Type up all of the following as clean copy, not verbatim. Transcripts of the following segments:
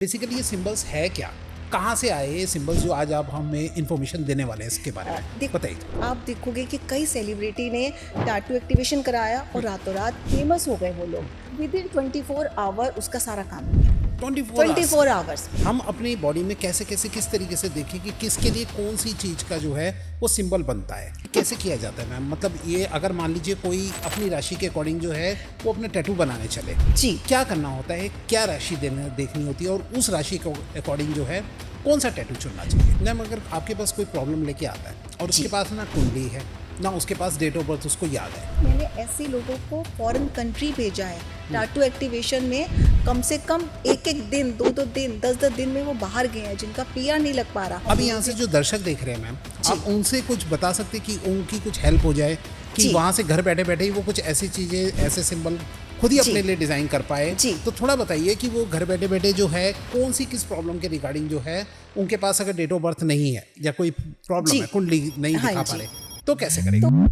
Basically ये symbols है क्या, कहाँ से आए ये सिंबल्स जो आज आप हमें इंफॉर्मेशन देने वाले हैं इसके बारे में बताइए। आप देखोगे कि कई सेलिब्रिटी ने टैटू एक्टिवेशन कराया और रातों रात फेमस हो गए वो लोग। विद इन 24 आवर उसका सारा काम हो गया। 24 आवर्स हम अपनी बॉडी में कैसे कैसे किस तरीके से देखें कि किसके लिए कौन सी चीज का जो है वो सिंबल बनता है, कैसे किया जाता है मैम। मतलब ये अगर मान लीजिए कोई अपनी राशि के अकॉर्डिंग जो है वो अपने टैटू बनाने चले जी। क्या करना होता है, क्या राशि देखनी होती है और उस राशि के अकॉर्डिंग जो है कौन सा टैटू चुनना चाहिए। मैम अगर आपके पास कोई प्रॉब्लम लेके आता है और उसके पास ना कुंडली है ना उसके पास डेट ऑफ बर्थ उसको याद है, मैंने ऐसे लोगों को फॉरेन कंट्री भेजा है टैटू एक्टिवेशन में। कम से कम एक दिन, दो दिन, 10 दिन में वो बाहर गए हैं जिनका पीआर नहीं लग पा रहा। अभी यहाँ से जो दर्शक देख रहे हैं मैम, आप उनसे कुछ बता सकते कि उनकी कुछ हेल्प हो जाए कि वहाँ से घर बैठे बैठे ही वो कुछ ऐसी चीजें, ऐसे सिंबल खुद ही अपने लिए डिजाइन कर पाए। तो थोड़ा बताइए कि वो घर बैठे बैठे जो है कौन सी किस प्रॉब्लम के रिगार्डिंग जो है उनके पास अगर डेट ऑफ बर्थ नहीं है या कोई प्रॉब्लम है, कुंडली नहीं दिखा पा रहे, तो कैसे करेंगे।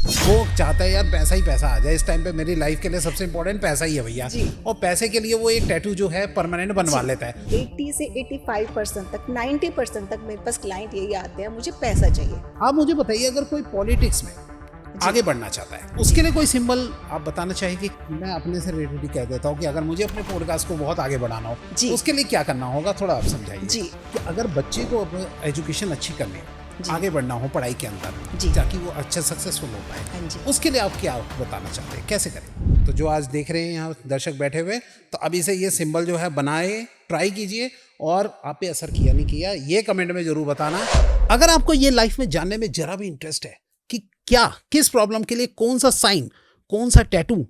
वो चाहता है यार पैसा ही पैसा आ जाए, इस टाइम पे मेरी लाइफ के लिए सबसे इम्पोर्टेंट पैसा ही है भैया, और पैसे के लिए वो एक टैटू जो है परमानेंट बनवा लेता है। 80 से 85% तक, 90% तक मेरे पास क्लाइंट यही आते हैं, मुझे पैसा चाहिए। आप मुझे बताइए अगर कोई पॉलिटिक्स में आगे बढ़ना चाहता है उसके लिए कोई सिंबल आप बताना चाहेंगे। मैं अपने से रिलेटेड कह देता हूँ कि अगर मुझे अपने पॉडकास्ट को बहुत आगे बढ़ाना हो तो उसके लिए क्या करना होगा, थोड़ा आप समझाइए। कि अगर बच्चे को एजुकेशन अच्छी करनी है, आगे बढ़ना हो पढ़ाई के अंदर ताकि वो अच्छा सक्सेसफुल हो पाए, उसके लिए आप क्या बताना चाहते हैं, कैसे करें। तो जो आज देख रहे हैं यहाँ दर्शक बैठे हुए, तो अभी से ये सिंबल जो है बनाए, ट्राई कीजिए और आप पे असर किया नहीं किया ये कमेंट में जरूर बताना। अगर आपको ये लाइफ में जानने में जरा भी इंटरेस्ट है कि क्या किस प्रॉब्लम के लिए कौन सा साइन, कौन सा टैटू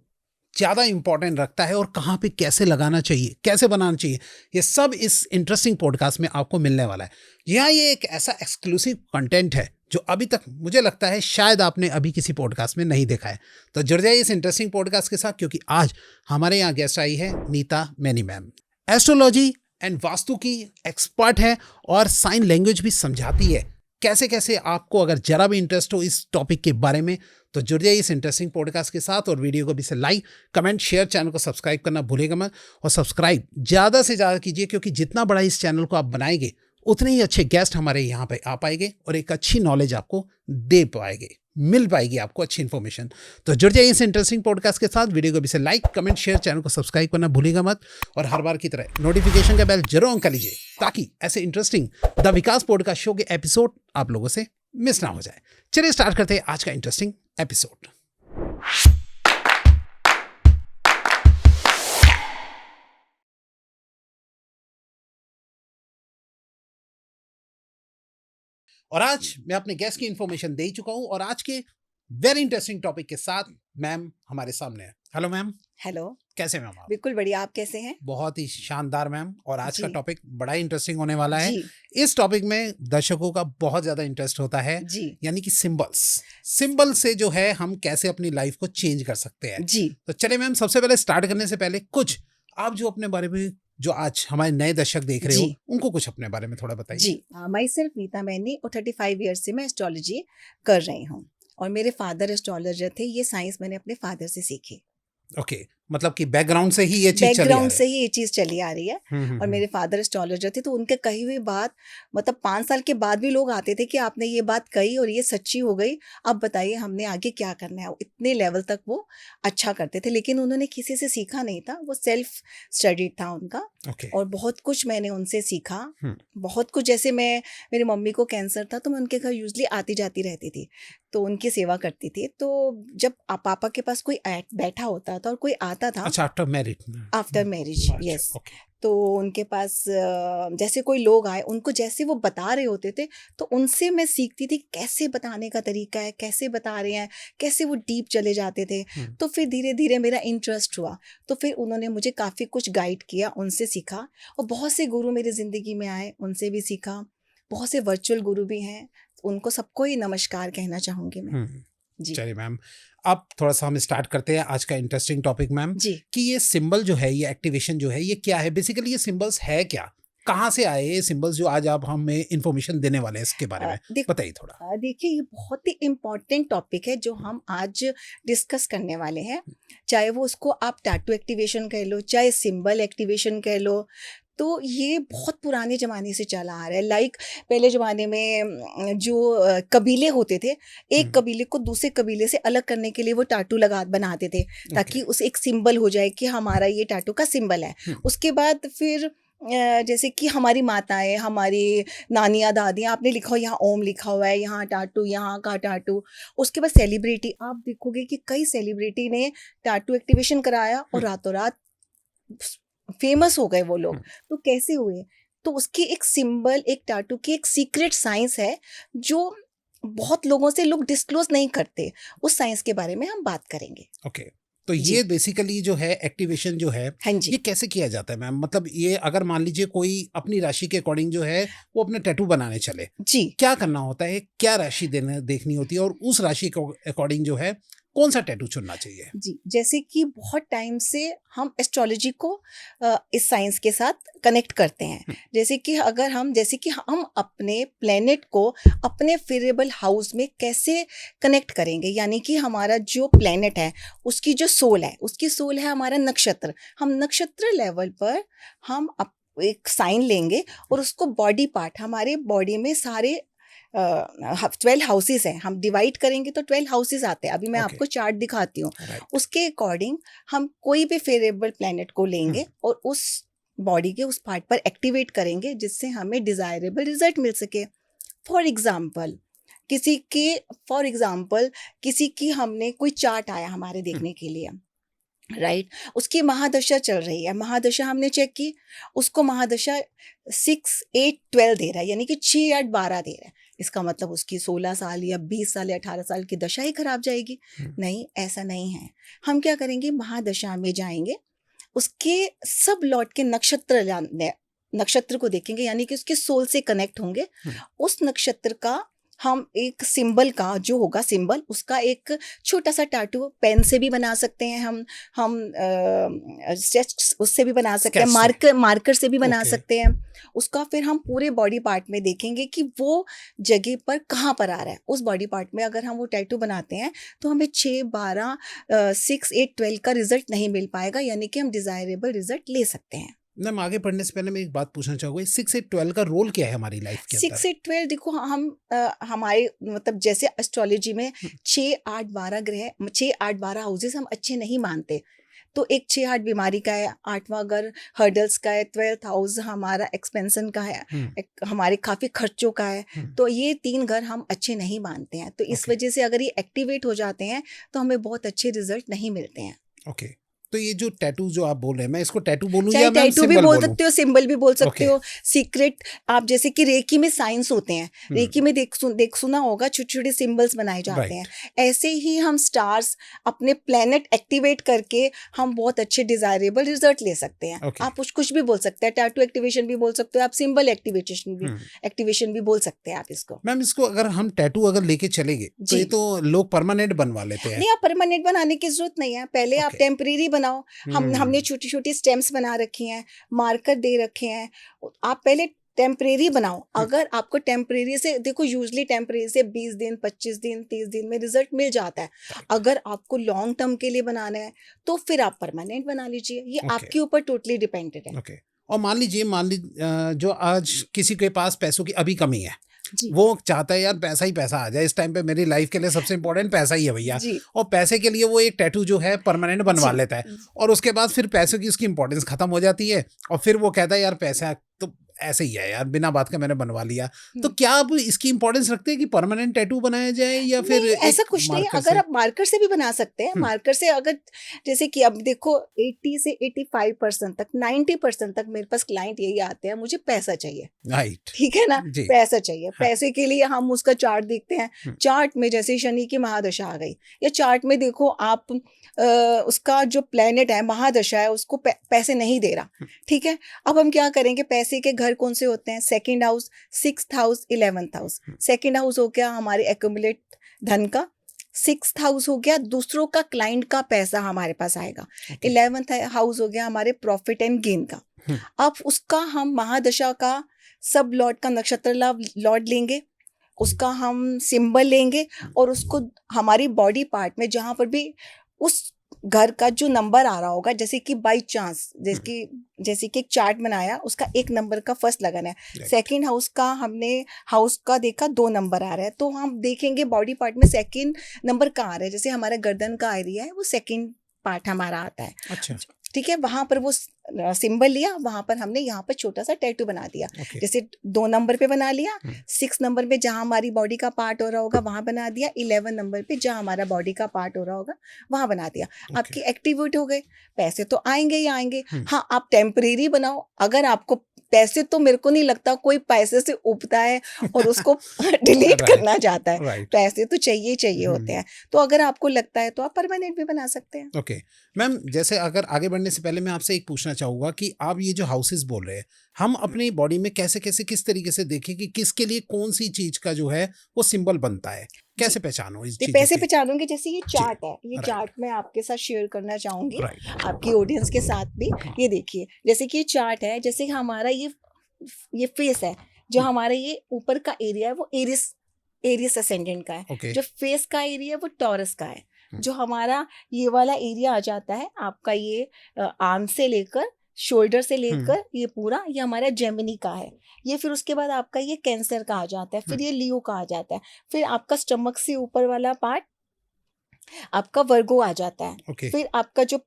ज़्यादा इंपॉर्टेंट रखता है और कहाँ पे कैसे लगाना चाहिए, कैसे बनाना चाहिए, ये सब इस इंटरेस्टिंग पॉडकास्ट में आपको मिलने वाला है। यहाँ ये एक ऐसा एक्सक्लूसिव कंटेंट है जो अभी तक मुझे लगता है शायद आपने अभी किसी पॉडकास्ट में नहीं देखा है। तो जुड़ जाइए इस इंटरेस्टिंग पॉडकास्ट के साथ, क्योंकि आज हमारे यहाँ गेस्ट आई है Neeta Maini ma'am. Astrology and vastu की एक्सपर्ट है और साइन लैंग्वेज भी समझाती है। कैसे कैसे आपको अगर जरा भी इंटरेस्ट हो इस टॉपिक के बारे में तो जुड़ जाइए इस इंटरेस्टिंग पॉडकास्ट के साथ, और वीडियो को भी से लाइक, कमेंट, शेयर, चैनल को सब्सक्राइब करना भूलेगा मत। और सब्सक्राइब ज़्यादा से ज़्यादा कीजिए, क्योंकि जितना बड़ा इस चैनल को आप बनाएंगे उतने ही अच्छे गेस्ट हमारे यहाँ पे आ पाएंगे और एक अच्छी नॉलेज आपको दे पाएंगे, मिल पाएगी आपको अच्छी इन्फॉर्मेशन। तो जुड़ जाइए इस इंटरेस्टिंग पॉडकास्ट के साथ, वीडियो को भी से लाइक, कमेंट, शेयर, चैनल को सब्सक्राइब करना भूलेगा मत। और हर बार की तरह नोटिफिकेशन का बेल जरूर ऑन कर लीजिए ताकि ऐसे interesting the Vikas podcast show के एपिसोड आप लोगों से मिस ना हो जाए। चलिए स्टार्ट करते हैं आज का इंटरेस्टिंग एपिसोड। और आज मैं अपने गेस्ट की इंफॉर्मेशन दे चुका हूं और आज के वेरी इंटरेस्टिंग टॉपिक के साथ मैम हमारे सामने है। Hello ma'am. हेलो, कैसे मैम आप? बिल्कुल बढ़िया, आप कैसे हैं? बहुत ही शानदार मैम। और आज का टॉपिक बड़ा इंटरेस्टिंग होने वाला है। इस टॉपिक में दर्शकों का बहुत ज्यादा इंटरेस्ट होता है, यानी कि सिंबल से जो है हम कैसे अपनी लाइफ को चेंज कर सकते हैं। तो चले मैम, सबसे पहले स्टार्ट करने से पहले कुछ आप जो अपने बारे में, जो आज हमारे नए दर्शक देख रहे हो, उनको कुछ अपने बारे में थोड़ा बताइए। जी, माई सेल्फ नीता मैनी और 35 ईयर्स से मैं एस्ट्रोलॉजी कर रही हूँ और मेरे फादर एस्ट्रोलॉजर थे। ये साइंस मैंने अपने फादर से सीखी। ओके, मतलब कि बैकग्राउंड से ही ये चीज चली आ रही है। और मेरे फादर एस्ट्रोलॉजर थे, तो उनके कही हुई बात, मतलब 5 साल के बाद भी लोग आते थे कि आपने ये बात कही और ये सच्ची हो गई, अब बताइए हमने आगे क्या करना है। इतने लेवल तक वो अच्छा करते थे, लेकिन उन्होंने किसी से सीखा नहीं था, वो सेल्फ स्टडी था उनका। और बहुत कुछ मैंने उनसे सीखा, बहुत कुछ। जैसे मेरी मम्मी को कैंसर था, तो मैं उनके घर यूजली आती जाती रहती थी, तो उनकी सेवा करती थी। तो जब पापा के पास कोई बैठा होता था और कोई आता था, अच्छा, आफ्टर मैरिज, यस, तो उनके पास जैसे कोई लोग आए, उनको जैसे वो बता रहे होते थे, तो उनसे मैं सीखती थी कैसे बताने का तरीका है, कैसे बता रहे हैं, कैसे वो डीप चले जाते थे। तो फिर धीरे धीरे मेरा इंटरेस्ट हुआ, तो फिर उन्होंने मुझे काफ़ी कुछ गाइड किया, उनसे सीखा। और बहुत से गुरु मेरी ज़िंदगी में आए, उनसे भी सीखा। बहुत से वर्चुअल गुरु भी हैं, उनको सबको ही नमस्कार कहना चाहूँगी मैं। जी चलिए मैम, अब थोड़ा सा हम स्टार्ट करते हैं आज का इंटरेस्टिंग टॉपिक मैम, कि ये सिंबल जो है, ये एक्टिवेशन जो है, ये क्या है बेसिकली, ये सिंबल्स है क्या, कहाँ से आए ये सिंबल्स जो आज आप हमें इंफॉर्मेशन देने वाले हैं इसके बारे में बताइए थोड़ा। देखिए ये बहुत ही इम्पोर्टेंट टॉपिक है जो हम आज डिस्कस करने वाले हैं। चाहे वो उसको आप टैटू एक्टिवेशन कह लो, चाहे सिंबल एक्टिवेशन कह लो, तो ये बहुत पुराने ज़माने से चला आ रहा है। लाइक पहले ज़माने में जो कबीले होते थे, एक कबीले को दूसरे कबीले से अलग करने के लिए वो टैटू बनाते थे ताकि उस एक सिंबल हो जाए कि हमारा ये टैटू का सिंबल है। उसके बाद फिर जैसे कि हमारी माताएं, हमारी नानियाँ, दादियाँ, आपने लिखा हो यहाँ ओम लिखा हुआ है, यहाँ टैटू, यहाँ का टैटू। उसके बाद सेलिब्रिटी, आप देखोगे कि कई सेलिब्रिटी ने टैटू एक्टिवेशन कराया और रातों रात फेमस हो गए वो लोग। तो कैसे हुए? तो उसकी एक सिंबल, एक टैटू की एक सीक्रेट साइंस है जो बहुत लोगों से लोग डिस्क्लोज नहीं करते। उस साइंस के बारे में हम बात करेंगे। ओके तो ये बेसिकली जो है एक्टिवेशन जो है, हाँ जी, ये कैसे किया जाता है मैम? मतलब ये अगर मान लीजिए कोई अपनी राशि के अकॉर्डिंग जो है वो अपने टैटू बनाने चले, जी, क्या करना होता है, क्या राशि देखनी होती है और उस राशि के अकॉर्डिंग जो है कौन सा टैटू चुनना चाहिए? जी। जैसे कि बहुत टाइम से हम एस्ट्रोलॉजी को इस साइंस के साथ कनेक्ट करते हैं। जैसे कि हम अपने प्लेनेट को अपने फेवरेबल हाउस में कैसे कनेक्ट करेंगे, यानी कि हमारा जो प्लेनेट है उसकी जो सोल है, उसकी सोल है हमारा नक्षत्र। हम नक्षत्र लेवल पर हम एक साइन लेंगे और उसको बॉडी पार्ट, हमारे बॉडी में सारे 12 हाउसेस हैं, हम डिवाइड करेंगे तो 12 हाउसेस आते हैं। अभी मैं आपको चार्ट दिखाती हूँ। उसके अकॉर्डिंग हम कोई भी फेवरेबल प्लैनेट को लेंगे और उस बॉडी के उस पार्ट पर एक्टिवेट करेंगे जिससे हमें डिजायरेबल रिजल्ट मिल सके। फॉर एग्जाम्पल किसी की हमने कोई चार्ट आया हमारे देखने के लिए, राइट, उसकी महादशा चल रही है, महादशा हमने चेक की, उसको महादशा 6, 8, 12 दे रहा है, यानी कि 6, 8, 12 दे रहा है। इसका मतलब उसकी 16 साल या 20 साल या 18 साल की दशा ही खराब जाएगी। नहीं, ऐसा नहीं है। हम क्या करेंगे, महादशा में जाएंगे, उसके सब लॉट के नक्षत्र को देखेंगे, यानी कि उसके सोल से कनेक्ट होंगे। उस नक्षत्र का हम एक सिंबल का जो होगा सिंबल, उसका एक छोटा सा टैटू पेन से भी बना सकते हैं, हम उससे भी बना सकते हैं, मार्कर से भी बना सकते हैं उसका। फिर हम पूरे बॉडी पार्ट में देखेंगे कि वो जगह पर कहाँ पर आ रहा है। उस बॉडी पार्ट में अगर हम वो टैटू बनाते हैं तो हमें 6, 12, 6, 8, 12 का रिजल्ट नहीं मिल पाएगा, यानी कि हम डिजायरेबल रिजल्ट ले सकते हैं। मैम आगे पढ़ने से पहले मैं एक बात पूछना चाहूँगा, 6, 8, 12 का रोल क्या है हमारी लाइफ के अंदर? 6, 8, 12 देखो, हम हमारे मतलब जैसे एस्ट्रोलॉजी में 6, 8, 12 ग्रह, 6, 8, 12 हाउसेस हम अच्छे नहीं मानते। तो एक 6, 8 बीमारी का है, 8वां घर हर्डल्स का है, 12th हाउस हमारा एक्सपेंशन का है, हमारे काफ़ी खर्चों का है। तो ये 3 घर हम अच्छे नहीं मानते हैं। तो इस वजह से अगर ये एक्टिवेट हो जाते हैं तो हमें बहुत अच्छे रिजल्ट नहीं मिलते हैं। ओके तो ये जो टैटू जो आप बोल रहे हैं, मैं इसको टैटू बोलूं चाहे या मैम टैटू भी सिंबल बोल बोलूं? सकते हो, सिंबल भी बोल सकते हो, सीक्रेट। आप जैसे कि रेकी में साइंस होते हैं, रेकी में देख सुना होगा, छोटे छोटे सिंबल्स बनाए जाते हैं। ऐसे ही हम स्टार्स, अपने प्लेनेट एक्टिवेट करके हम बहुत अच्छे डिजायरेबल रिजल्ट ले सकते हैं। आप कुछ भी बोल सकते हैं, टैटू एक्टिवेशन भी बोल सकते हो आप, सिंबल एक्टिवेशन भी बोल सकते हैं आप इसको। मैम इसको अगर हम टैटू अगर लेके चलेंगे तो ये तो लोग परमानेंट बनवा लेते हैं। नहीं, आप परमानेंट बनाने की जरूरत नहीं है, पहले आप टेम्परेरी बनाओ। हमने छोटी छोटी स्टेम्स बना रखी हैं, मार्कर दे रखे हैं, आप पहले टेम्परेरी बनाओ। अगर आपको टेम्परेरी से, देखो यूजली टेम्परेरी से 20 दिन, 25 दिन, 30 दिन में रिजल्ट मिल जाता है। अगर आपको लॉन्ग टर्म के लिए बनाना है तो फिर आप परमानेंट बना लीजिए, ये आपके ऊपर टोटली डिपेंडेंट है। और मान लीजिए जो आज किसी के पास पैसों की अभी कमी है, वो चाहता है यार पैसा ही पैसा आ जाए, इस टाइम पे मेरी लाइफ के लिए सबसे इम्पोर्टेंट पैसा ही है भैया, और पैसे के लिए वो एक टैटू जो है परमानेंट बनवा लेता है, और उसके बाद फिर पैसों की उसकी इंपॉर्टेंस खत्म हो जाती है, और फिर वो कहता है यार पैसा तो ऐसे ही है यार, बिना बात का मैंने बनवा लिया। तो क्या आप इसकी इंपॉर्टेंस रखते हैं कि परमानेंट टैटू बनाया जाए या फिर ऐसा कुछ नहीं? अगर आप मार्कर से भी बना सकते हैं, मार्कर से अगर जैसे कि अब देखो 80 से 85% तक, 90% तक मेरे पास क्लाइंट यही आते हैं, मुझे पैसा चाहिए, राइट, ठीक है ना, पैसा चाहिए। पैसे के लिए हम उसका चार्ट देखते हैं, चार्ट में जैसे शनि की महादशा आ गई, या चार्ट में देखो आप उसका जो प्लेनेट है महादशा है उसको पैसे नहीं दे रहा, ठीक है। अब हम क्या करेंगे, पैसे के घर कौन से होते हैं? 2nd house, 6th house, 11th house. 2nd house हो गया हमारे एक्यूमुलेट धन का, सिक्स्थ हाउस हो गया दूसरों का, क्लाइंट का पैसा हमारे पास आएगा। 11th हाउस हो गया हमारे प्रॉफिट एंड गेन का। अब उसका हम महादशा का सब लॉर्ड का नक्षत्र लॉर्ड लेंगे, उसका हम सिंबल लेंगे और उसको हमारी बॉडी पार्ट में जहां पर भी उस घर का जो नंबर आ रहा होगा, जैसे कि बाई चांस जैसे कि एक चार्ट बनाया, उसका एक नंबर का फर्स्ट लगाना है। सेकंड हाउस का हमने हाउस का देखा 2 नंबर आ रहा है, तो हम देखेंगे बॉडी पार्ट में सेकंड नंबर कहाँ आ रहा है। जैसे हमारा गर्दन का एरिया है वो सेकंड पार्ट हमारा आता है। अच्छा, ठीक है, वहां पर वो सिंबल लिया, वहां पर हमने यहाँ पर छोटा सा टैटू बना दिया। जैसे 2 नंबर पे बना लिया, 6 नंबर पे जहां हमारी बॉडी का पार्ट हो रहा होगा वहां बना दिया, 11 नंबर पे जहां हमारा बॉडी का पार्ट हो रहा होगा वहां बना दिया। आपकी एक्टिवेट हो गए, पैसे तो आएंगे ही आएंगे। हाँ, आप टेम्परेरी बनाओ। अगर आपको पैसे, तो मेरे को नहीं लगता कोई पैसे से उबता है और उसको डिलीट करना चाहता है। पैसे तो चाहिए चाहिए होते हैं। तो अगर आपको लगता है तो आप परमानेंट भी बना सकते हैं। ओके मैम, जैसे अगर आगे बढ़ने से पहले मैं आपसे एक पूछना चाहूंगा कि आप ये जो हाउसेस बोल रहे हैं, हम अपनी बॉडी में कैसे कैसे किस तरीके से देखें कि किसके लिए कौन सी चीज का जो है वो सिंबल बनता है, कैसे पहचानो इस चीज? पैसे पहचानूंगे। जैसे ये चार्ट है, ये चार्ट मैं आपके साथ शेयर करना चाहूंगी, आपकी ऑडियंस के साथ भी। ये देखिए, जैसे कि ये चार्ट है, जैसे हमारा ये फेस है, जो हमारा ये ऊपर का एरिया है वो एरियस असेंडेंट का है। जो फेस का एरिया है वो टॉरस का है। जो हमारा ये वाला एरिया आ जाता है आपका, ये आर्म से लेकर शोल्डर से लेकर ये पूरा, ये हमारा जेमिनी का है। ये फिर उसके बाद आपका ये कैंसर का आ जाता है, फिर ये लियो का आ जाता है, फिर आपका स्टमक से ऊपर वाला पार्ट आपका वर्गो आ जाता है। फिर आपका जो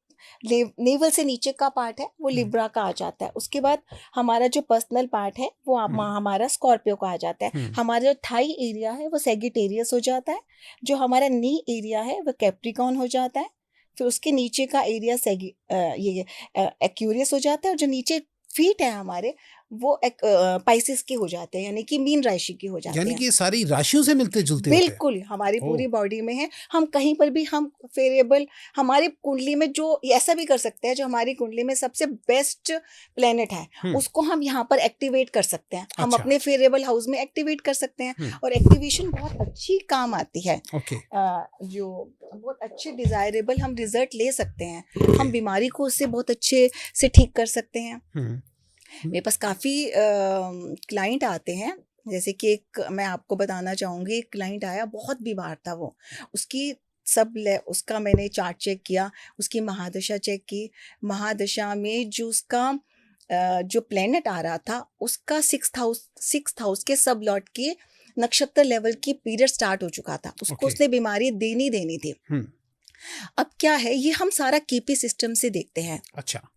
नेवल से नीचे का पार्ट है वो लिब्रा का आ जाता है। उसके बाद हमारा जो पर्सनल पार्ट है वो हमारा स्कॉर्पियो का आ जाता है। हमारा जो थाई एरिया है वो सेजिटेरियस हो जाता है। जो हमारा नी एरिया है वो कैप्रिकॉन हो जाता है। फिर उसके नीचे का एरिया ये एक्यूरियस हो जाता है। और जो नीचे फीट है हमारे वो पाइसेस के हो जाते हैं, यानी कि मीन राशि के हो जाते हैं। यानी कि ये सारी राशियों से मिलते जुलते बिल्कुल होते हैं। हमारी पूरी बॉडी में है। हम कहीं पर भी हम फेवरेबल, हमारी कुंडली में जो ऐसा भी कर सकते हैं, जो हमारी कुंडली में सबसे बेस्ट प्लेनेट है उसको हम यहाँ पर एक्टिवेट कर सकते हैं। हम अपने फेवरेबल हाउस में एक्टिवेट कर सकते हैं और एक्टिवेशन बहुत अच्छी काम आती है। जो बहुत अच्छे डिजायरेबल हम रिजल्ट ले सकते हैं। हम बीमारी को उससे बहुत अच्छे से ठीक कर सकते हैं। मेरे पास काफ़ी क्लाइंट आते हैं। जैसे कि एक मैं आपको बताना चाहूँगी, एक क्लाइंट आया, बहुत बीमार था वो। उसका मैंने चार्ट चेक किया, उसकी महादशा चेक की। महादशा में जो उसका जो प्लेनेट आ रहा था उसका सिक्स्थ हाउस के सब लॉर्ड के नक्षत्र लेवल की पीरियड स्टार्ट हो चुका था। उसको उसने बीमारी देनी थी। अब क्या है, ये हम सारा केपी सिस्टम से देखते हैं। अच्छा,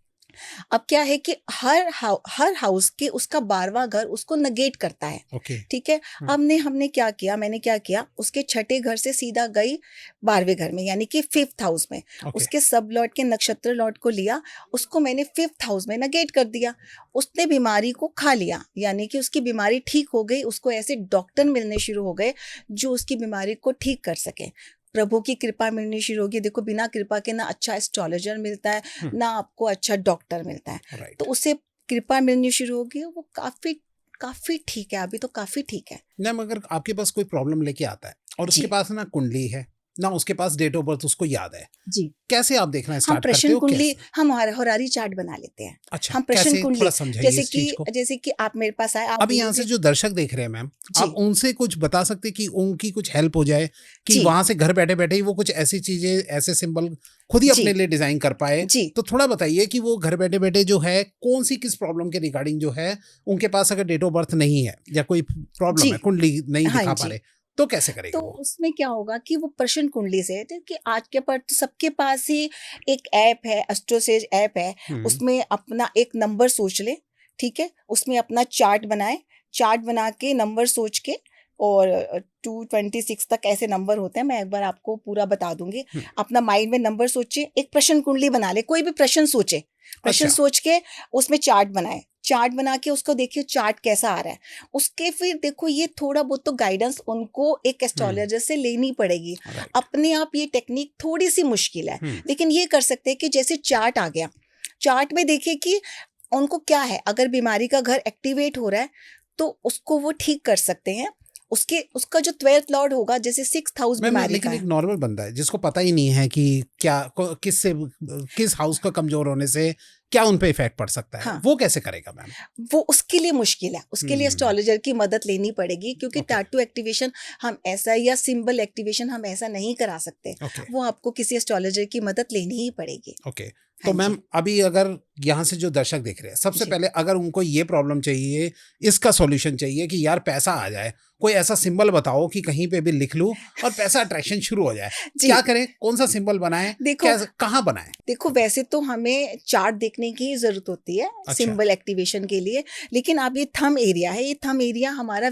अब क्या है कि हर हाउस के उसका 12वां घर उसको नेगेट करता है। ठीक है। हमने क्या किया, मैंने क्या किया, उसके छठे घर से सीधा गई 12वें घर में, यानी कि 5th हाउस में। उसके सब लॉर्ड के नक्षत्र लॉर्ड को लिया, उसको मैंने 5th हाउस में नेगेट कर दिया। उसने बीमारी को खा लिया, यानी कि उसकी बीमारी ठीक हो गई। उसको ऐसे डॉक्टर मिलने शुरू हो गए जो उसकी बीमारी को ठीक कर सके। प्रभु की कृपा मिलनी शुरू होगी। देखो, बिना कृपा के ना अच्छा एस्ट्रोलॉजर मिलता है, ना आपको अच्छा डॉक्टर मिलता है। तो उसे कृपा मिलनी शुरू होगी। वो काफी ठीक है, अभी तो काफी ठीक है। मैम, अगर आपके पास कोई प्रॉब्लम लेके आता है और उसके पास ना कुंडली है ना उसके पास डेट ऑफ बर्थ उसको याद है जी, कैसे आप देखना स्टार्ट करते हो? कुंडली हम हरारी चार्ट बना लेते हैं। अच्छा, हम प्रश्न कुंडली, जैसे कि आप मेरे पास आए, अभी यहाँ से जो दर्शक देख रहे हैं मैम, आप उनसे कुछ बता सकते कि उनकी कुछ हेल्प हो जाए कि वहां से घर बैठे बैठे ही वो कुछ ऐसी चीजें, ऐसे सिंबल खुद ही अपने लिए डिजाइन कर पाए। तो थोड़ा बताइए कि वो घर बैठे बैठे जो है कौन सी किस प्रॉब्लम के रिगार्डिंग जो है उनके पास अगर डेट ऑफ बर्थ नहीं है या कोई प्रॉब्लम है, कुंडली नहीं दिखा पा रहे, तो कैसे करेगा? तो उसमें क्या होगा कि वो प्रश्न कुंडली से, कि आज के पर तो सबके पास ही एक ऐप है, एस्ट्रोसेज ऐप है। उसमें अपना एक नंबर सोच ले, ठीक है, उसमें अपना चार्ट बनाए, चार्ट बना के नंबर सोच के, और 226 तक ऐसे नंबर होते हैं, मैं एक बार आपको पूरा बता दूंगी। अपना माइंड में नंबर सोचे, एक प्रश्न कुंडली बना ले, कोई भी प्रश्न सोचे, प्रश्न सोच के उसमें चार्ट बनाए, चार्ट बना के उसको देखिए चार्ट कैसा आ रहा है। उसके फिर देखो, ये थोड़ा बहुत तो गाइडेंस उनको एक एस्ट्रोलॉजर से लेनी पड़ेगी। अपने आप ये टेक्निक थोड़ी सी मुश्किल है, लेकिन ये कर सकते हैं कि जैसे चार्ट आ गया, चार्ट में देखिए कि उनको क्या है, अगर बीमारी का घर एक्टिवेट हो रहा है तो उसको वो ठीक कर सकते हैं। उसका जो 12th लॉर्ड होगा, जैसे 6th हाउस बीमारी लेकिन का एक है, नॉर्मल बंदा है जिसको पता ही नहीं है कि क्या किस हाउस का कमजोर होने से क्या उन पे इफेक्ट पड़ सकता है, हाँ, वो कैसे करेगा मैम? वो उसके लिए मुश्किल है, उसके लिए एस्ट्रोलॉजर की मदद लेनी पड़ेगी, क्योंकि ओके टैटू एक्टिवेशन हम ऐसा, या सिंबल एक्टिवेशन हम ऐसा नहीं करा सकते, ओके वो आपको किसी एस्ट्रोलॉजर की मदद लेनी ही पड़ेगी। ओके। हाँ तो मैम जी, अभी अगर यहाँ से जो दर्शक देख रहे हैं, सबसे जी, पहले अगर उनको ये प्रॉब्लम चाहिए, इसका सॉल्यूशन चाहिए कि यार पैसा आ जाए, कोई ऐसा सिंबल बताओ कि कहीं पे भी लिख लूं और पैसा अट्रैक्शन शुरू हो जाए, जी। क्या करें, कौन सा सिंबल बनाएं, देखो कहाँ बनाएं? देखो वैसे तो हमें चार्ट देखने की जरूरत होती है अच्छा सिंबल एक्टिवेशन के लिए, लेकिन अब ये थंब एरिया है, ये थंब एरिया हमारा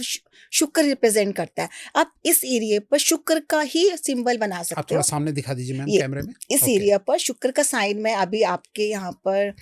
शुक्र रिप्रेजेंट करता है। आप इस एरिया पर शुक्र का ही सिंबल बना आप सकते थोड़ा हो। सामने दिखा दीजिए मैम ये कैमरे में। इस ओके एरिया पर शुक्र का साइन में अभी आपके यहाँ पर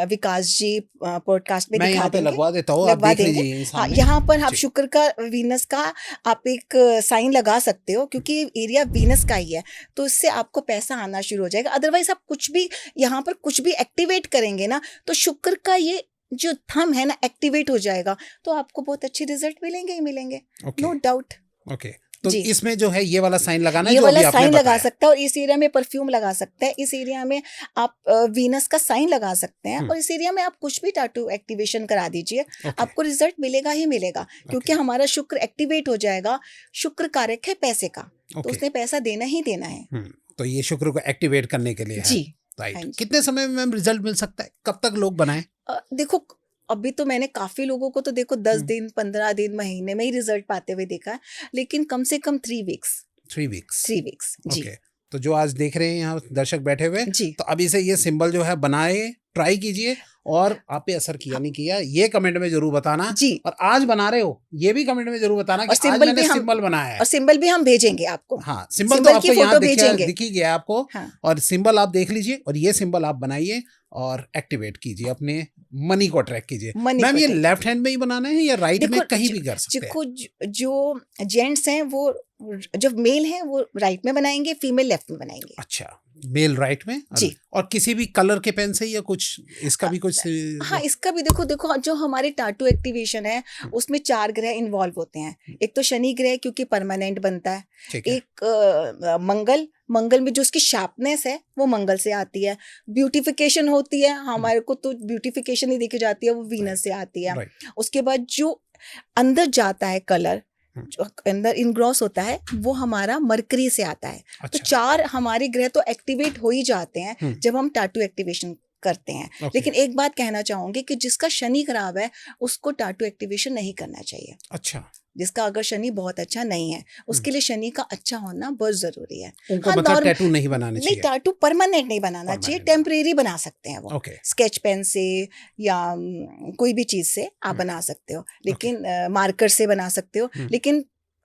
विकास जी पॉडकास्ट में मैं दिखा यहाँ पे देंगे, लगवा देता हूँ, आप लगवा देख देंगे। लीजिए यहीं हाँ, सामने यहाँ पर आप जी। शुक्र का, वीनस का आप एक साइन लगा सकते हो, क्योंकि एरिया वीनस का ही है, तो इससे आपको पैसा आना शुरू हो जाएगा। अदरवाइज आप कुछ भी यहाँ पर कुछ भी एक्टिवेट करेंगे ना, तो शुक्र का ये जो थंब है ना एक्टिवेट हो जाएगा, तो आपको बहुत अच्छे रिजल्ट मिलेंगे ही मिलेंगे, ओके नो डाउट। ओके। तो जी, इसमें जो है ये वाला साइन लगाना है ये जो वाला अभी आपने साइन लगा बताया। सकता है, और इस एरिया में परफ्यूम लगा सकते हैं, इस एरिया में आप वीनस का साइन लगा सकते हैं, और इस एरिया में आप कुछ भी टैटू एक्टिवेशन करा दीजिए, ओके आपको रिजल्ट मिलेगा ही मिलेगा, क्योंकि ओके हमारा शुक्र एक्टिवेट हो जाएगा। शुक्र कारक है पैसे का, तो ओके। उसने पैसा देना ही देना है। तो ये शुक्र को एक्टिवेट करने के लिए है, जी, राइट। हाँ जी। कितने समय में मैम रिजल्ट मिल सकता है, कब तक लोग बनाएं? देखो अभी तो मैंने काफी लोगों को तो देखो 10 हम्म, दिन 15 दिन महीने में ही रिजल्ट पाते हुए देखा है, लेकिन कम से कम 3 वीक्स 3 वीक्स 3 वीक्स जी। ओके। तो जो आज देख रहे हैं यहाँ दर्शक बैठे हुए, जी, तो अभी से ये सिंबल जो है बनाए, ट्राई कीजिए, और आप पे असर किया हाँ, नहीं किया ये कमेंट में जरूर बताना, जी, और आज बना रहे हो ये भी कमेंट में जरूर बताना और कि आज मैंने सिंबल बनाया है। और सिंबल भी हम भेजेंगे आपको, हाँ, सिंबल तो सिंबल की आपको यहाँ फोटो भेजेंगे। दिखी गया आपको, हाँ, और सिंबल आप देख लीजिए, और ये सिंबल आप बनाइए और एक्टिवेट कीजिए, अपने मनी को अट्रैक्ट कीजिए। मनी मैम को ये अटैक लेफ्ट हैंड में ही बनाना है या राइट में, देखो कहीं भी कर सकते हैं? देखो जो जेंट्स हैं वो, जो मेल हैं वो राइट में बनाएंगे, फीमेल लेफ्ट में बनाएंगे। अच्छा, मेल राइट में, जी, और किसी भी कलर के पेन से या कुछ, इसका भी कुछ हाँ, इसका भी देखो जो हमारे टाटू एक्टिवेशन है उसमें 4 ग्रह इन्वॉल्व होते हैं। एक तो शनि ग्रह, क्योंकि परमानेंट बनता है। ठीक है। एक मंगल में जो उसकी शार्पनेस है वो मंगल से आती है। ब्यूटिफिकेशन होती है, हमारे को तो ब्यूटिफिकेशन ही देखी जाती है, वो वीनस से आती है। राइट। उसके बाद जो अंदर जाता है कलर, जो अंदर इनग्रॉस होता है, वो हमारा मरकरी से आता है। तो अच्छा 4 हमारे ग्रह तो एक्टिवेट हो ही जाते हैं जब हम टाटू एक्टिवेशन करते हैं। ओके। लेकिन एक बात कहना चाहूंगी कि जिसका शनि खराब है उसको टाटू एक्टिवेशन नहीं करना चाहिए। अच्छा, जिसका अगर शनि बहुत अच्छा नहीं है, उसके लिए शनि का अच्छा होना बहुत जरूरी है। उनको हाँ, मतलब टैटू नहीं बनाने नहीं, चाहिए? टाटू परमानेंट नहीं बनाना चाहिए, Permanent। टेम्परेरी बना सकते हैं वो, ओके स्केच पेन से या कोई भी चीज से आप बना सकते हो, लेकिन मार्कर से बना सकते हो, लेकिन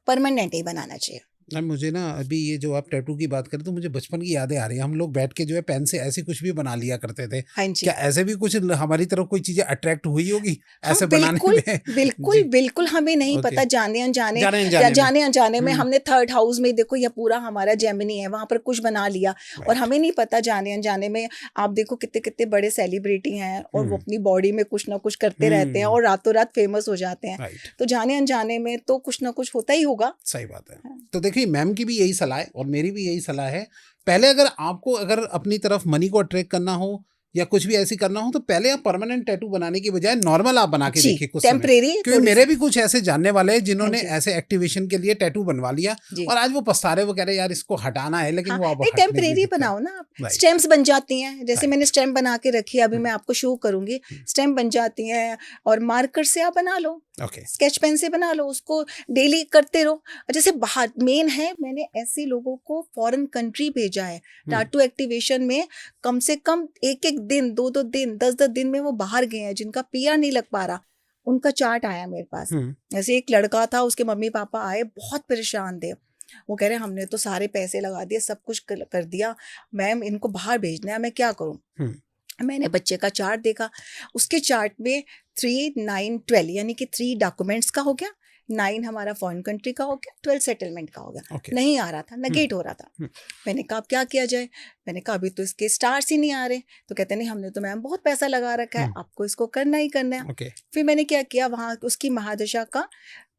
परमानेंट ही बनाना चाहिए। अब मुझे ना अभी ये जो आप टैटू की बात करें तो मुझे बचपन की यादें आ रही हैं। हम लोग बैठ के जो है पेन से ऐसे कुछ भी बना लिया करते थे। हाँ जी, क्या ऐसे भी कुछ हमारी तरफ कोई चीजें अट्रैक्ट हुई होगी हाँ, ऐसे बनाने बिल्कुल में? बिल्कुल जी बिल्कुल हमें नहीं ओके। पता, जाने अनजाने जाने अनजाने में हम्म, हमने 3rd हाउस में, देखो ये पूरा हमारा जेमिनी है, वहां पर कुछ बना लिया, और राइट। हमें नहीं पता, जाने अनजाने में। आप देखो कितने कितने बड़े सेलिब्रिटी हैं और वो अपनी बॉडी में कुछ ना कुछ करते रहते हैं और रातों रात फेमस हो जाते हैं। राइट, तो जाने अनजाने में तो कुछ ना कुछ होता ही होगा। सही बात है। हाँ। तो देखिए मैम की भी यही सलाह है और मेरी भी यही सलाह है, पहले अगर अपनी तरफ मनी को अट्रैक्ट करना हो या कुछ भी ऐसी करना हो, तो पहले आप परमानेंट टैटू बनाने की बजाय नॉर्मल आप बना के जी, देखिए कुछ समय। टेम्परेरी क्योंकि मेरे भी कुछ ऐसे जानने वाले हैं जिन्होंने हाँ जी, ऐसे एक्टिवेशन के लिए टैटू बनवा लिया जी, और आज वो पछता रहे, वो कह रहे यार इसको हटाना है, लेकिन हाँ, वो अब नहीं, हटने नहीं टेम्परेरी देते। बनाओ ना आप। राइट स्टेम्प्स बन जाती हैं, जैसे राइट मैंने स्टेम्प बना के रखी है, अभी मैं आपको शो करूंगी, स्टेम्प बन जाती हैं, और मार्कर से आप बना लो, ओके स्केच पेन से बना लो, उसको डेली करते रहो। और जैसे बाहर मेन है, मैंने ऐसे लोगों को फॉरेन कंट्री भेजा है टाटू एक्टिवेशन में, कम से कम 1-1 दिन 2-2 दिन 10-10 दिन में वो बाहर गए हैं, जिनका पीआर नहीं लग पा रहा, उनका चार्ट आया मेरे पास। जैसे एक लड़का था, उसके मम्मी पापा आए, बहुत परेशान थे, वो कह रहे हमने तो सारे पैसे लगा दिए, सब कुछ कर दिया, मैम इनको बाहर भेजना है, मैं क्या करूं। मैंने बच्चे का चार्ट देखा, उसके चार्ट में 3, 9, 12 यानी कि 3 डॉक्यूमेंट्स का हो गया, 9 हमारा फॉरेन कंट्री का हो गया, 12 सेटलमेंट का हो गया। ओके नहीं आ रहा था, नेगेट हो रहा था। मैंने कहा अब क्या किया जाए, मैंने कहा अभी तो इसके स्टार्स ही नहीं आ रहे। तो कहते नहीं, हमने तो मैम बहुत पैसा लगा रखा है, आपको इसको करना ही करना है। ओके फिर मैंने क्या किया, वहाँ उसकी महादशा का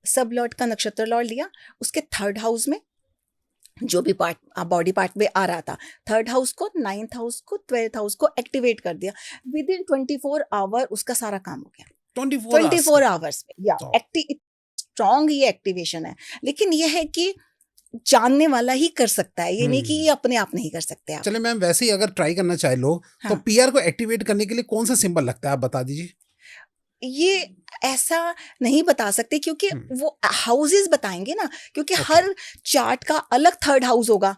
सब लॉर्ड का नक्षत्र लॉर्ड लिया, उसके थर्ड हाउस में जो भी पार्ट बॉडी पार्ट में आ रहा था, थर्ड हाउस को, नाइन्थ हाउस को, 12th हाउस को एक्टिवेट कर दिया। विद इन 24 आवर उसका सारा काम हो गया। 24 आवर्स में या स्ट्रॉन्ग ये एक्टिवेशन है। लेकिन ये है कि जानने वाला ही कर सकता है, ये नहीं कि ये अपने आप नहीं कर सकते आप। चले मैम, वैसे ही अगर ट्राई करना चाहे लोग, तो पीआर को एक्टिवेट करने के लिए कौन सा सिंबल लगता है, आप बता दीजिए। ये ऐसा नहीं बता सकते क्योंकि वो हाउसेस बताएंगे ना, क्योंकि हर चार्ट का अलग थर्ड हाउस होगा।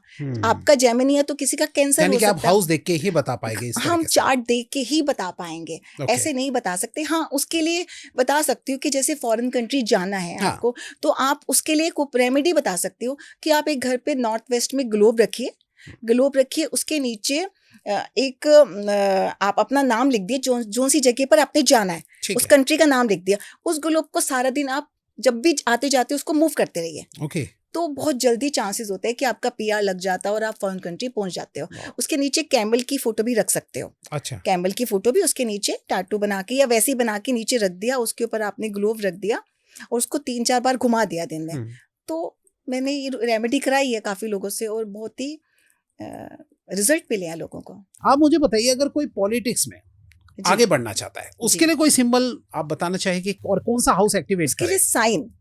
आपका जेमिनी है तो किसी का कैंसर हो सकता है। आप हाउस देख के ही बता पाएंगे इस हम चार्ट देख के ही बता पाएंगे, ऐसे नहीं बता सकते। हाँ, उसके लिए बता सकती हूँ कि जैसे फॉरेन कंट्री जाना है आपको, तो आप उसके लिए एक रेमेडी बता सकती हो कि आप एक घर पे नॉर्थ वेस्ट में ग्लोब रखिए, उसके नीचे एक आप अपना नाम लिख दिए, जो सी जगह पर आपने जाना है उस कंट्री का नाम लिख दिया। उस ग्लोब को सारा दिन आप जब भी आते जाते उसको मूव करते रहिए। तो बहुत जल्दी चांसेस होते हैं कि आपका पीआर लग जाता है और आप फॉरेन कंट्री पहुंच जाते हो। उसके नीचे कैमल की फोटो भी रख सकते हो। अच्छा, कैमल की फोटो भी उसके नीचे टैटू बना के या वैसे ही बना के नीचे रख दिया, उसके ऊपर आपने ग्लोव रख दिया और उसको 3-4 बार घुमा दिया दिन में। तो मैंने ये रेमेडी कराई है काफी लोगों से और बहुत ही रिजल्ट भी लिया लोगों को। आप मुझे बताइए, अगर कोई पॉलिटिक्स में आगे बढ़ना चाहता है, उसके लिए कोई सिंबल आप बताना चाहेंगे, और कौन सा हाउस एक्टिवेट करें?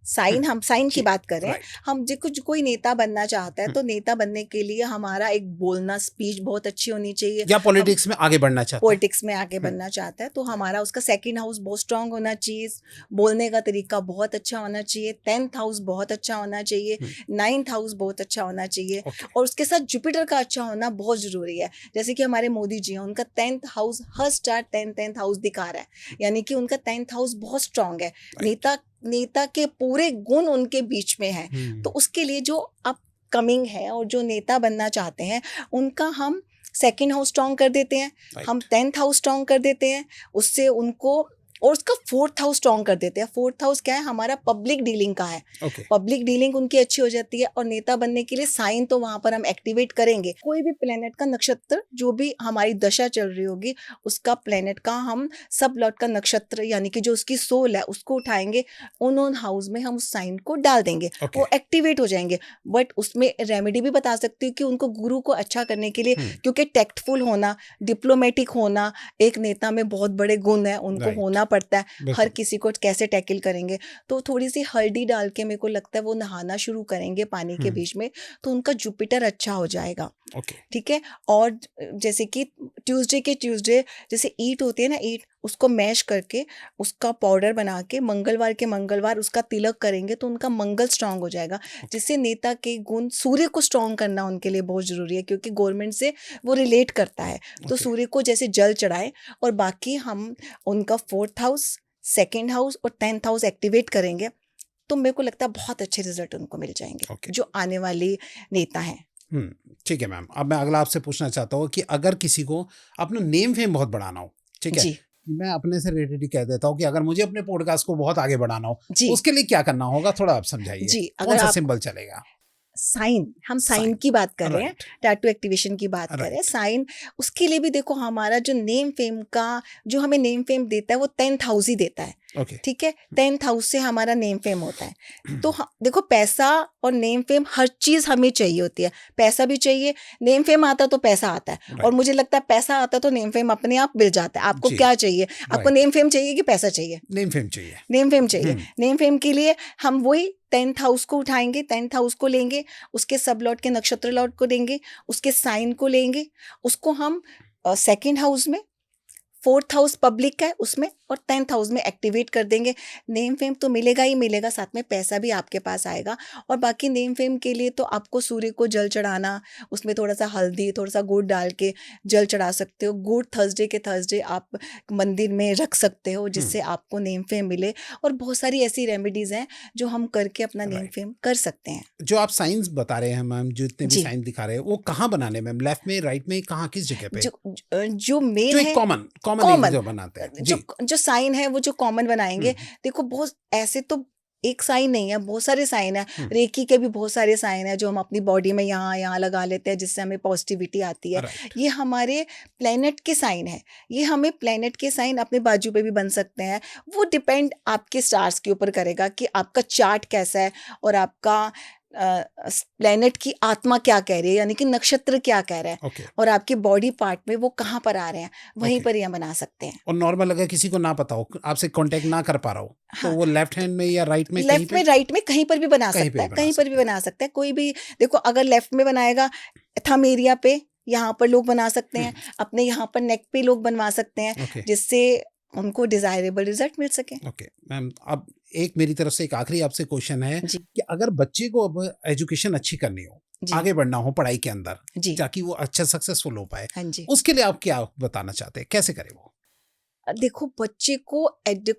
साइन हम साइन की बात करें, हम जो कुछ कोई नेता बनना चाहता है तो नेता बनने के लिए हमारा एक बोलना, स्पीच बहुत अच्छी होनी चाहिए। या पॉलिटिक्स में आगे बढ़ना चाहता है तो हमारा उसका सेकंड हाउस बहुत स्ट्रांग होना चाहिए, बोलने का तरीका बहुत अच्छा होना चाहिए, 10th हाउस बहुत अच्छा होना चाहिए, 9th हाउस बहुत अच्छा होना चाहिए, और उसके साथ जुपिटर का अच्छा होना बहुत जरूरी है। जैसे कि हमारे मोदी जी हैं, उनका 10th हाउस हर स्टार 10th हाउस दिखा रहा है, यानी कि उनका 10th हाउस बहुत स्ट्रांग है। नेता के पूरे गुण उनके बीच में है। तो उसके लिए जो अपकमिंग है और जो नेता बनना चाहते हैं उनका हम सेकंड हाउस स्ट्रांग कर देते हैं, हम 10th हाउस स्ट्रांग कर देते हैं, उससे उनको, और उसका 4th हाउस स्ट्रांग कर देते हैं। 4th हाउस क्या है, हमारा पब्लिक डीलिंग का है। पब्लिक डीलिंग उनकी अच्छी हो जाती है और नेता बनने के लिए साइन तो वहां पर हम एक्टिवेट करेंगे। कोई भी प्लेनेट का नक्षत्र जो भी हमारी दशा चल रही होगी, उसका प्लेनेट का हम सब लॉर्ड का नक्षत्र यानी कि जो उसकी सोल है उसको उठाएंगे, उन हाउस में हम उस साइन को डाल देंगे, वो एक्टिवेट हो जाएंगे। बट उसमें रेमेडी भी बता सकती हूँ कि उनको गुरु को अच्छा करने के लिए, क्योंकि टैक्टफुल होना, डिप्लोमेटिक होना एक नेता में बहुत बड़े गुण है, उनको होना पड़ता है। हर किसी को कैसे टैकल करेंगे, तो थोड़ी सी हल्दी डाल के मेरे को लगता है वो नहाना शुरू करेंगे पानी के बीच में, तो उनका जुपिटर अच्छा हो जाएगा। ठीक है। और जैसे कि ट्यूसडे जैसे ईंट होती है ना, ईंट उसको मैश करके उसका पाउडर बना के मंगलवार उसका तिलक करेंगे तो उनका मंगल स्ट्रांग हो जाएगा। जिससे नेता के गुण, सूर्य को स्ट्रांग करना उनके लिए बहुत जरूरी है क्योंकि गवर्नमेंट से वो रिलेट करता है। तो सूर्य को जैसे जल चढ़ाए और बाकी हम उनका 4th हाउस, सेकेंड हाउस और 10th हाउस एक्टिवेट करेंगे तो मेरे को लगता है बहुत अच्छे रिजल्ट उनको मिल जाएंगे जो आने वाले नेता हैं। ठीक है मैम, अब मैं अगला आपसे पूछना चाहता हूँ कि अगर किसी को अपना नेम फेम बहुत बढ़ाना हो, ठीक है, मैं अपने से रेडी कह देता हूँ कि अगर मुझे अपने पॉडकास्ट को बहुत आगे बढ़ाना हो, उसके लिए क्या करना होगा, थोड़ा आप समझाइए। कौन सा सिंबल चलेगा? साइन, हम साइन की बात कर रहे हैं, टैटू एक्टिवेशन की बात कर रहे हैं। साइन, उसके लिए भी देखो हमारा जो नेम फेम का, जो हमें नेम फेम देता है वो 10th हाउस ही देता है। ठीक है, 10th हाउस से हमारा नेम फेम होता है। तो देखो पैसा और नेम फेम हर चीज हमें चाहिए होती है। पैसा भी चाहिए, नेम फेम आता तो पैसा आता है, और मुझे लगता है पैसा आता तो नेम फेम अपने आप मिल जाता है। आपको क्या चाहिए? आपको नेम फेम चाहिए कि पैसा चाहिए? नेम फेम चाहिए। नेम फेम के लिए हम वही 10th हाउस को उठाएंगे, 10th हाउस को लेंगे, उसके सब लॉर्ड के नक्षत्र लॉर्ड को देंगे, उसके साइन को लेंगे, उसको हम सेकेंड हाउस में, 4th हाउस पब्लिक है उसमें, और 10th हाउस में एक्टिवेट कर देंगे। नेम फेम तो मिलेगा ही मिलेगा, साथ में पैसा भी आपके पास आएगा। और बाकी नेम फेम के लिए तो आपको सूर्य को जल चढ़ाना, उसमें थोड़ा सा हल्दी, थोड़ा सा गुड़ डाल के जल चढ़ा सकते हो। गुड़ थर्सडे आप मंदिर में रख सकते हो जिससे आपको नेम फेम मिले। और बहुत सारी ऐसी रेमेडीज हैं जो हम करके अपना नेम फेम कर सकते हैं। जो आप साइंस बता रहे हैं मैम, जितने भी साइन दिखा रहे हैं, वो कहाँ बनाने मैम? लेफ्ट में, राइट में, कहाँ, किस जगह पे? जो मेन है कॉमन जो बनाते हैं जो साइन है वो जो कॉमन बनाएंगे। देखो बहुत ऐसे तो एक साइन नहीं है, बहुत सारे साइन है। रेकी के भी बहुत सारे साइन है जो हम अपनी बॉडी में यहाँ लगा लेते हैं, जिससे हमें पॉजिटिविटी आती है। ये हमारे प्लेनेट के साइन है। ये हमें प्लेनेट के साइन अपने बाजू पे भी बन सकते हैं। वो डिपेंड आपके स्टार्स के ऊपर करेगा कि आपका चार्ट कैसा है और आपका प्लेनेट की आत्मा क्या कह रही है, यानी कि नक्षत्र क्या कह रहा है, और आपके बॉडी पार्ट में वो कहाँ पर आ रहे हैं, वहीं पर हम बना सकते हैं। और नॉर्मल अगर किसी को ना पता हो, आपसे कांटेक्ट ना कर पा रहा हो, हाँ, तो वो लेफ्ट हैंड में या राइट में, लेफ्ट में, राइट में, कहीं पर भी बना सकता है, कहीं पर भी बना सकता है। कोई भी, देखो अगर लेफ्ट में बनाएगा थंब एरिया पे, यहाँ पर लोग बना सकते हैं, अपने यहाँ पर नेक पे लोग बनवा सकते हैं, जिससे उनको डिजायरेबल रिजल्ट मिल सके। ओके मैम, अब एक मेरी तरफ से एक आखिरी आपसे क्वेश्चन है कि अगर बच्चे को अब एजुकेशन अच्छी करनी हो, आगे बढ़ना हो पढ़ाई के अंदर, ताकि वो अच्छा सक्सेसफुल हो पाए, उसके लिए आप क्या बताना चाहते हैं, कैसे करे वो? देखो बच्चे को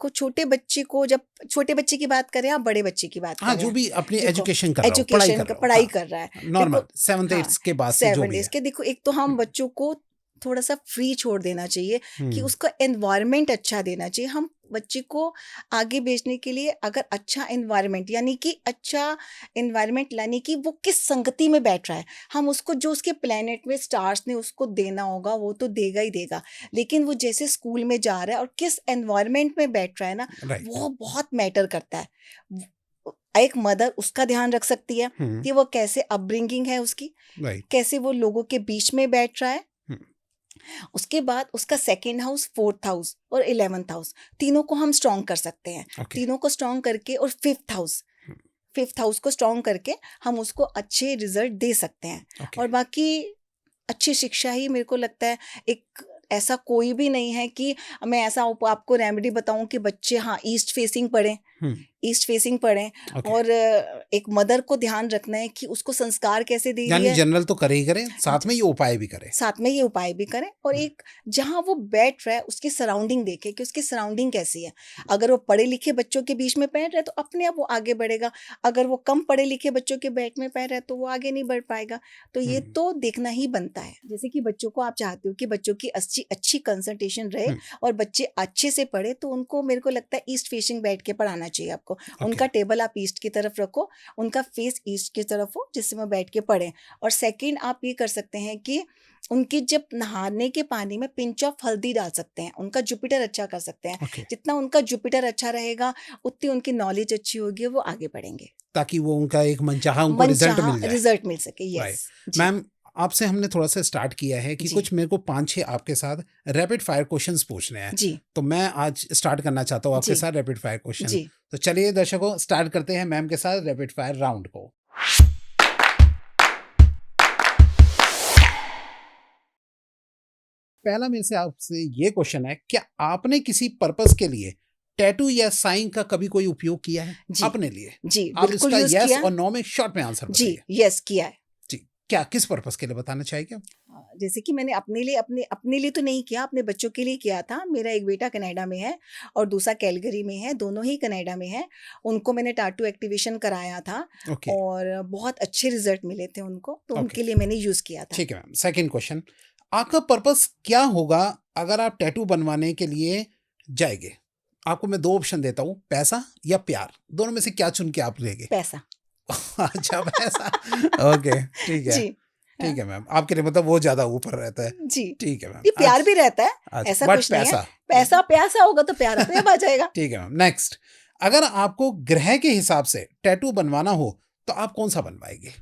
छोटे बच्चे को, जब छोटे बच्चे की बात करें, आप बड़े बच्चे की बात करें, जो भी अपनी एजुकेशन कर पढ़ाई कर रहा है, नॉर्मल 7th 8th के बाद से जो भी है, देखो एक तो हम बच्चों को थोड़ा सा फ्री छोड़ देना चाहिए कि उसका एनवायरनमेंट अच्छा देना चाहिए। हम बच्चे को आगे भेजने के लिए अगर अच्छा एनवायरनमेंट, यानी कि अच्छा एनवायरनमेंट लाने की वो किस संगति में बैठ रहा है, हम उसको जो उसके प्लेनेट में स्टार्स ने उसको देना होगा वो तो देगा ही देगा, लेकिन वो जैसे स्कूल में जा रहा है और किस एनवायरनमेंट में बैठ रहा है ना, वो बहुत मैटर करता है। एक मदर उसका ध्यान रख सकती है कि वो कैसे अपब्रिंगिंग है उसकी, कैसे वो लोगों के बीच में बैठ रहा है। उसके बाद उसका सेकेंड हाउस, 4th हाउस और 11th हाउस, तीनों को हम स्ट्रॉन्ग कर सकते हैं। तीनों को स्ट्रॉन्ग करके, और 5th हाउस को स्ट्रॉन्ग करके हम उसको अच्छे रिजल्ट दे सकते हैं। और बाकी अच्छी शिक्षा ही मेरे को लगता है, एक ऐसा कोई भी नहीं है कि मैं ऐसा आपको रेमेडी बताऊं कि बच्चे ईस्ट फेसिंग पढ़ें, ईस्ट फेसिंग पढ़ें। और एक मदर को ध्यान रखना है कि उसको संस्कार कैसे दे रही है, जनरल तो करे ही करें, साथ में ये उपाय भी करें, और एक जहाँ वो बैठ रहा है उसकी सराउंडिंग देखे कि उसकी सराउंडिंग कैसी है। अगर वो पढ़े लिखे बच्चों के बीच में बैठ रहा है तो अपने आप वो आगे बढ़ेगा, अगर वो कम पढ़े लिखे बच्चों के बैठ में बैठ रहा है तो वो आगे नहीं बढ़ पाएगा। तो ये तो देखना ही बनता है। जैसे कि बच्चों को आप चाहते हो कि बच्चों की अच्छी कंसंट्रेशन रहे और बच्चे अच्छे से पढ़े, तो उनको मेरे को लगता है ईस्ट फेसिंग बैठ के पढ़ाना चाहिए आपको। उनका टेबल आप ईस्ट की तरफ रखो, उनका फेस ईस्ट की तरफ हो, जिससे वो बैठ के पढ़ें। और सेकंड आप ये कर सकते हैं कि उनकी जब नहाने के पानी में पिंच ऑफ हल्दी डाल सकते हैं, उनका जुपिटर अच्छा कर सकते हैं। जितना उनका जुपिटर अच्छा रहेगा उतनी उनकी नॉलेज अच्छी होगी, वो आगे बढ़ेंगे, ताकि वो उनका एक मनचाहा रिजल्ट मिल सके। यस मैम, आपसे हमने थोड़ा सा स्टार्ट किया है कि कुछ मेरे को 5-6 आपके साथ रैपिड फायर क्वेश्चंस पूछने हैं जी। तो मैं आज स्टार्ट करना चाहता हूँ आपके साथ रैपिड फायर क्वेश्चन। तो चलिए दर्शकों, स्टार्ट करते हैं मैम के साथ रैपिड फायर राउंड को। पहला मेरे से आपसे ये क्वेश्चन है, क्या आपने किसी पर्पस के लिए टैटू या साइन का कभी कोई उपयोग किया है अपने लिए? जी, आप इसका यस और नो में शॉर्ट में आंसर बताइए। जी, यस किया है। क्या, किस पर्पस के लिए बताना चाहेंगे? जैसे कि मैंने अपने लिए तो नहीं किया, अपने बच्चों के लिए किया था। मेरा एक बेटा कनाडा में है और दूसरा कैलगरी में है, दोनों ही कनाडा में है। उनको मैंने टैटू एक्टिवेशन कराया था और बहुत अच्छे रिजल्ट मिले थे उनको, तो उनके लिए मैंने यूज किया था। ठीक है मैम। सेकंड क्वेश्चन, आपका पर्पस क्या होगा अगर आप टैटू बनवाने के लिए जाएंगे? आपको मैं 2 ऑप्शन देता हूँ, पैसा या प्यार, दोनों में से क्या चुन के आप लेंगे? पैसा। अच्छा, पैसा। ओके, ठीक है। ठीक है मैम, आपके लिए मतलब वो ज्यादा ऊपर रहता है जी। ठीक है मैम, ये प्यार भी रहता है, ऐसा कुछ नहीं है। पैसा प्यासा होगा तो प्यार अपने आप आ जाएगा। ठीक है मैम। नेक्स्ट, अगर आपको ग्रह के हिसाब से टैटू बनवाना हो तो आप कौन सा बनवाएंगे?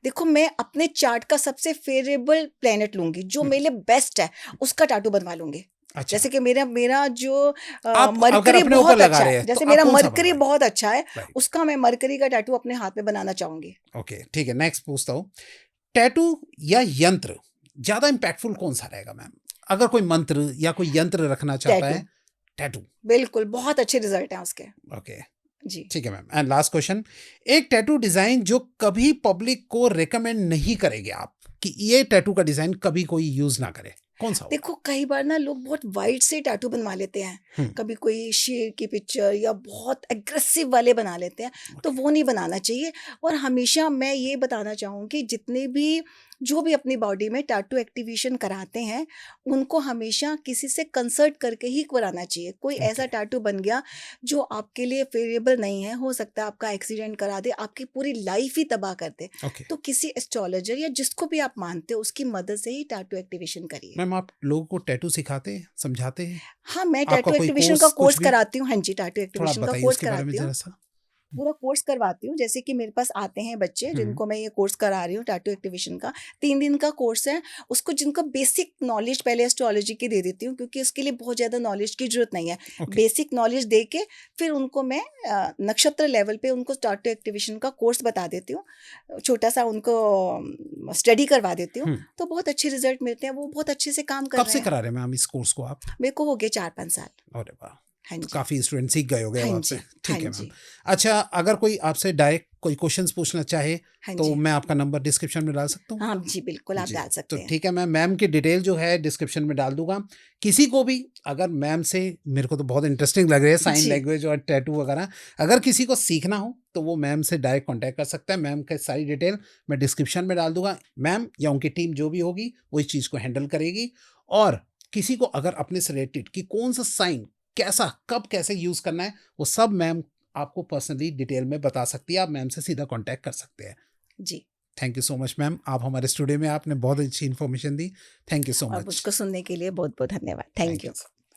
देखो, मैं अपने चार्ट का सबसे फेवरेबल प्लेनेट लूंगी, जो मेरे लिए बेस्ट है, उसका टैटू बनवा लूंगी। अच्छा। जैसे कि मेरा जो मरकरी बहुत अच्छा है, जैसे मेरा मरकरी बहुत अच्छा है, उसका मैं मरकरी का टैटू अपने हाथ में बनाना चाहूंगी। ओके, ठीक है। नेक्स्ट पूछता हूँ, टैटू या यंत्र ज्यादा इम्पैक्टफुल कौन सा रहेगा मैम? अगर कोई मंत्र या कोई यंत्र रखना चाहता है, टैटू। बिल्कुल, बहुत अच्छे रिजल्ट हैं उसके। ओके जी, ठीक है मैम। एंड लास्ट क्वेश्चन, एक टैटू डिजाइन जो कभी पब्लिक को रेकमेंड नहीं करेंगे आप कि ये टैटू का डिजाइन कभी कोई यूज ना करे, कौन सा? देखो, कई बार ना लोग बहुत वाइड से टैटू बनवा लेते हैं, कभी कोई शेर की पिक्चर या बहुत एग्रेसिव वाले बना लेते हैं, तो वो नहीं बनाना चाहिए। और हमेशा मैं ये बताना चाहूँगी, जितने भी जो भी अपनी बॉडी में टैटू एक्टिवेशन कराते हैं उनको हमेशा किसी से कंसल्ट करके ही कराना चाहिए। कोई ऐसा Okay. टैटू बन गया जो आपके लिए फेवरेबल नहीं है, हो सकता है आपका एक्सीडेंट करा दे, आपकी पूरी लाइफ ही तबाह कर दे, Okay. तो किसी एस्ट्रोलॉजर या जिसको भी आप मानते हो उसकी मदद से ही टैटू एक्टिवेशन करिए। मैम आप लोगों को टैटू सिखाते हैं, समझाते हैं? हाँ, मैं आपका टैटू कोई एक्टिवेशन का कोर्स कुछ कोर्स भी? कराती हूँ। हाँ जी, टैटू थोड़ा एक्टिवेशन का बताइए कोर्स उसके बारे में कराती हूँ। जरा सा। पूरा कोर्स करवाती हूँ। जैसे कि मेरे पास आते हैं बच्चे जिनको मैं ये कोर्स करा रही हूँ टैटू एक्टिवेशन का, 3 दिन का कोर्स है। उसको जिनको बेसिक नॉलेज पहले एस्ट्रोलॉजी की दे देती हूँ, क्योंकि उसके लिए बहुत ज़्यादा नॉलेज की ज़रूरत नहीं है। Okay. बेसिक नॉलेज दे के फिर उनको मैं नक्षत्र लेवल पे उनको टैटू एक्टिवेशन का कोर्स बता देती हूँ। छोटा-सा उनको स्टडी करवा देती हूँ, तो बहुत अच्छे रिज़ल्ट मिलते हैं। वो बहुत अच्छे से काम कर कब रहे से हैं। करा रहे हैं मैम इस कोर्स को आप? मेरे को हो गए 4-5 साल। अरे वाह! हाँ तो जी। काफ़ी स्टूडेंट सीख गए होंगे अब हाँ आपसे। जी, ठीक हाँ है मैम। जी, अच्छा, अगर कोई आपसे डायरेक्ट कोई क्वेश्चंस पूछना चाहे हाँ तो जी। मैं आपका नंबर डिस्क्रिप्शन में डाल सकता हूँ? हाँ जी, बिल्कुल आप जी, डाल तो सकते हैं। ठीक है, मैं मैम की डिटेल जो है डिस्क्रिप्शन में डाल दूँगा। किसी को भी अगर मैम से, मेरे को तो बहुत इंटरेस्टिंग लग रही है साइन जी। लैंग्वेज और टैटू वगैरह, अगर किसी को सीखना हो तो वो मैम से डायरेक्ट कॉन्टैक्ट कर सकता है। मैम की सारी डिटेल मैं डिस्क्रिप्शन में डाल दूँगा। मैम या उनकी टीम जो भी होगी वो इस चीज़ को हैंडल करेगी। और किसी को अगर अपने से रिलेटेड कि कौन-सा साइन, कैसा, कब, कैसे यूज़ करना है, वो सब मैम आपको पर्सनली डिटेल में बता सकती है। आप मैम से सीधा कॉन्टैक्ट कर सकते हैं। जी, thank you so much ma'am, आप हमारे स्टूडियो में आपने बहुत अच्छी इन्फॉर्मेशन दी। थैंक यू सो और मच। मुझको सुनने के लिए बहुत-बहुत धन्यवाद। Thank thank you. यू।